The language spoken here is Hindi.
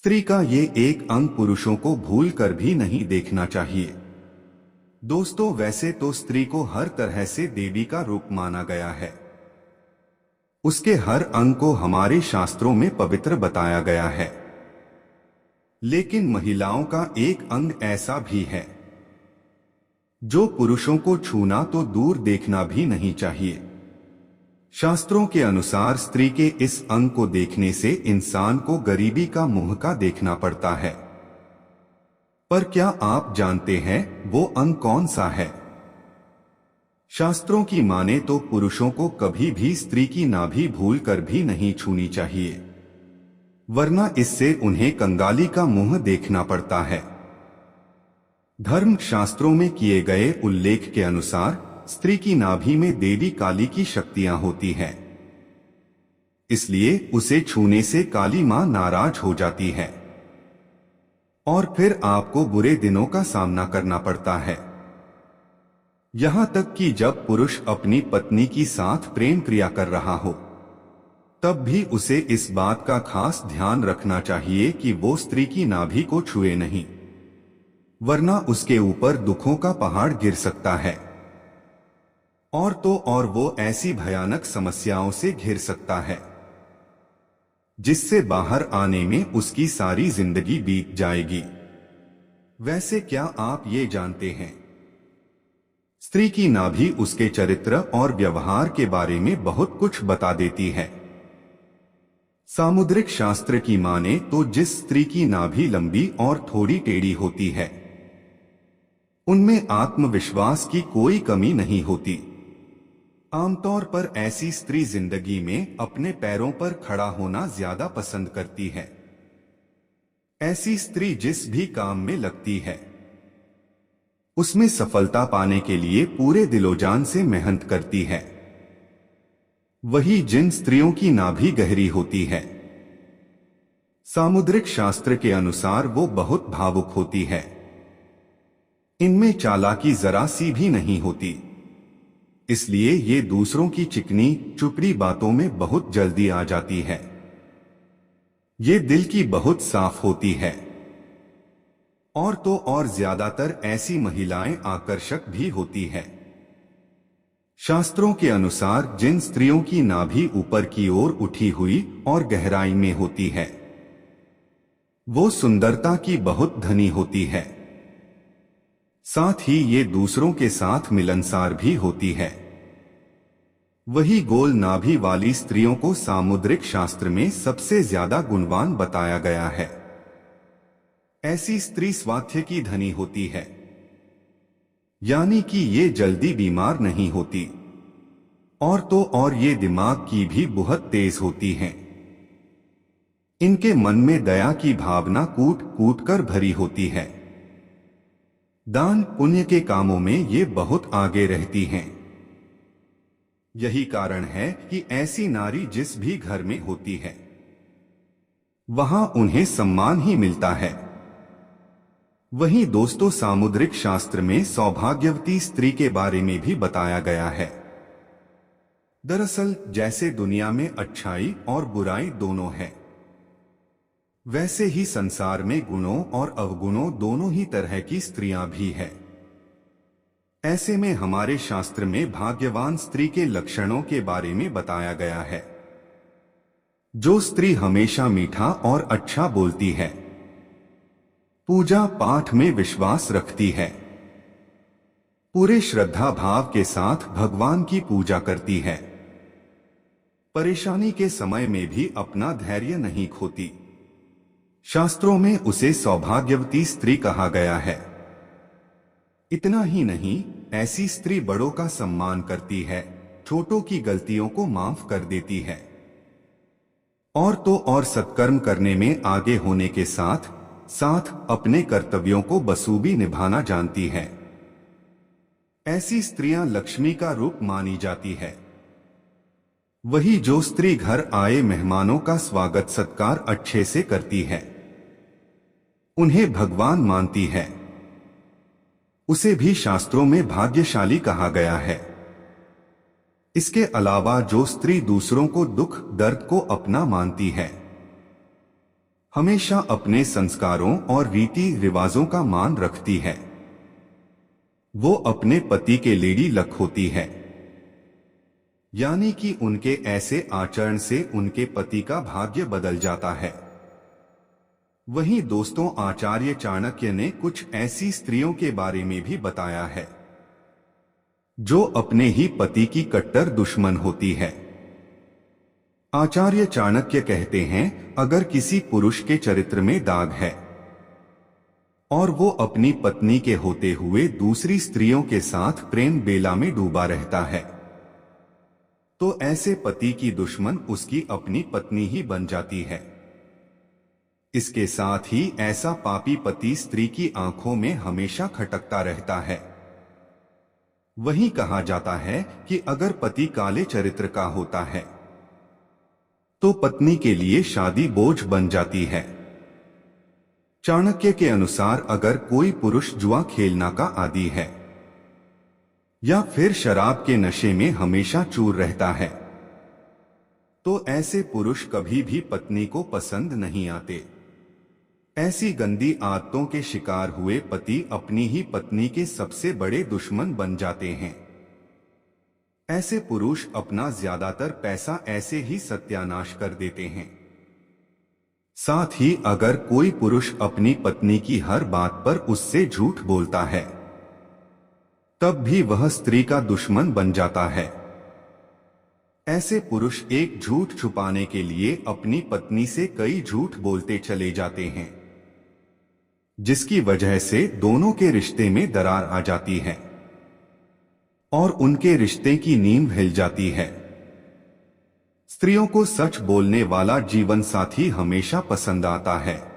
स्त्री का ये एक अंग पुरुषों को भूल कर भी नहीं देखना चाहिए। दोस्तों, वैसे तो स्त्री को हर तरह से देवी का रूप माना गया है। उसके हर अंग को हमारे शास्त्रों में पवित्र बताया गया है। लेकिन महिलाओं का एक अंग ऐसा भी है जो पुरुषों को छूना तो दूर देखना भी नहीं चाहिए। शास्त्रों के अनुसार स्त्री के इस अंग को देखने से इंसान को गरीबी का मुंह का देखना पड़ता है। पर क्या आप जानते हैं वो अंग कौन सा है? शास्त्रों की माने तो पुरुषों को कभी भी स्त्री की नाभि भूल कर भी नहीं छूनी चाहिए, वरना इससे उन्हें कंगाली का मुंह देखना पड़ता है। धर्म शास्त्रों में किए गए उल्लेख के अनुसार स्त्री की नाभि में देवी काली की शक्तियां होती हैं। इसलिए उसे छूने से काली मां नाराज हो जाती है और फिर आपको बुरे दिनों का सामना करना पड़ता है। यहां तक कि जब पुरुष अपनी पत्नी की साथ प्रेम क्रिया कर रहा हो तब भी उसे इस बात का खास ध्यान रखना चाहिए कि वो स्त्री की नाभि को छुए नहीं, वरना उसके ऊपर दुखों का पहाड़ गिर सकता है। और तो और वो ऐसी भयानक समस्याओं से घिर सकता है जिससे बाहर आने में उसकी सारी जिंदगी बीत जाएगी। वैसे क्या आप ये जानते हैं, स्त्री की नाभि उसके चरित्र और व्यवहार के बारे में बहुत कुछ बता देती है। सामुद्रिक शास्त्र की माने तो जिस स्त्री की नाभि लंबी और थोड़ी टेढ़ी होती है उनमें आत्मविश्वास की कोई कमी नहीं होती। आमतौर पर ऐसी स्त्री जिंदगी में अपने पैरों पर खड़ा होना ज्यादा पसंद करती है। ऐसी स्त्री जिस भी काम में लगती है उसमें सफलता पाने के लिए पूरे दिलोजान से मेहनत करती है। वही जिन स्त्रियों की नाभि गहरी होती है, सामुद्रिक शास्त्र के अनुसार वो बहुत भावुक होती है। इनमें चालाकी जरा सी भी नहीं होती, इसलिए ये दूसरों की चिकनी चुपड़ी बातों में बहुत जल्दी आ जाती है। ये दिल की बहुत साफ होती है और तो और ज्यादातर ऐसी महिलाएं आकर्षक भी होती है। शास्त्रों के अनुसार जिन स्त्रियों की नाभि ऊपर की ओर उठी हुई और गहराई में होती है वो सुंदरता की बहुत धनी होती है। साथ ही ये दूसरों के साथ मिलनसार भी होती है। वही गोल नाभि वाली स्त्रियों को सामुद्रिक शास्त्र में सबसे ज्यादा गुणवान बताया गया है। ऐसी स्त्री स्वास्थ्य की धनी होती है, यानी कि ये जल्दी बीमार नहीं होती और तो और ये दिमाग की भी बहुत तेज होती हैं। इनके मन में दया की भावना कूट कूट कर भरी होती है। दान पुण्य के कामों में ये बहुत आगे रहती हैं। यही कारण है कि ऐसी नारी जिस भी घर में होती है वहां उन्हें सम्मान ही मिलता है। वहीं दोस्तों, सामुद्रिक शास्त्र में सौभाग्यवती स्त्री के बारे में भी बताया गया है। दरअसल जैसे दुनिया में अच्छाई और बुराई दोनों है, वैसे ही संसार में गुणों और अवगुणों दोनों ही तरह की स्त्रियां भी है। ऐसे में हमारे शास्त्र में भाग्यवान स्त्री के लक्षणों के बारे में बताया गया है। जो स्त्री हमेशा मीठा और अच्छा बोलती है, पूजा पाठ में विश्वास रखती है, पूरे श्रद्धा भाव के साथ भगवान की पूजा करती है, परेशानी के समय में भी अपना धैर्य नहीं खोती, शास्त्रों में उसे सौभाग्यवती स्त्री कहा गया है। इतना ही नहीं, ऐसी स्त्री बड़ों का सम्मान करती है, छोटों की गलतियों को माफ कर देती है और तो और सत्कर्म करने में आगे होने के साथ साथ अपने कर्तव्यों को बखूबी निभाना जानती है। ऐसी स्त्रियां लक्ष्मी का रूप मानी जाती है। वही जो स्त्री घर आए मेहमानों का स्वागत सत्कार अच्छे से करती है, उन्हें भगवान मानती है, उसे भी शास्त्रों में भाग्यशाली कहा गया है। इसके अलावा जो स्त्री दूसरों को दुख दर्द को अपना मानती है, हमेशा अपने संस्कारों और रीति रिवाजों का मान रखती है। वो अपने पति के लेडी लक होती है, यानी कि उनके ऐसे आचरण से उनके पति का भाग्य बदल जाता है। वहीं दोस्तों, आचार्य चाणक्य ने कुछ ऐसी स्त्रियों के बारे में भी बताया है जो अपने ही पति की कट्टर दुश्मन होती है। आचार्य चाणक्य कहते हैं, अगर किसी पुरुष के चरित्र में दाग है और वो अपनी पत्नी के होते हुए दूसरी स्त्रियों के साथ प्रेम बेला में डूबा रहता है, तो ऐसे पति की दुश्मन उसकी अपनी पत्नी ही बन जाती है। इसके साथ ही ऐसा पापी पति स्त्री की आंखों में हमेशा खटकता रहता है। वहीं कहा जाता है कि अगर पति काले चरित्र का होता है तो पत्नी के लिए शादी बोझ बन जाती है। चाणक्य के अनुसार अगर कोई पुरुष जुआ खेलना का आदी है या फिर शराब के नशे में हमेशा चूर रहता है, तो ऐसे पुरुष कभी भी पत्नी को पसंद नहीं आते। ऐसी गंदी आदतों के शिकार हुए पति अपनी ही पत्नी के सबसे बड़े दुश्मन बन जाते हैं। ऐसे पुरुष अपना ज्यादातर पैसा ऐसे ही सत्यानाश कर देते हैं। साथ ही अगर कोई पुरुष अपनी पत्नी की हर बात पर उससे झूठ बोलता है, तब भी वह स्त्री का दुश्मन बन जाता है। ऐसे पुरुष एक झूठ छुपाने के लिए अपनी पत्नी से कई झूठ बोलते चले जाते हैं, जिसकी वजह से दोनों के रिश्ते में दरार आ जाती है और उनके रिश्ते की नींव हिल जाती है। स्त्रियों को सच बोलने वाला जीवन साथी हमेशा पसंद आता है।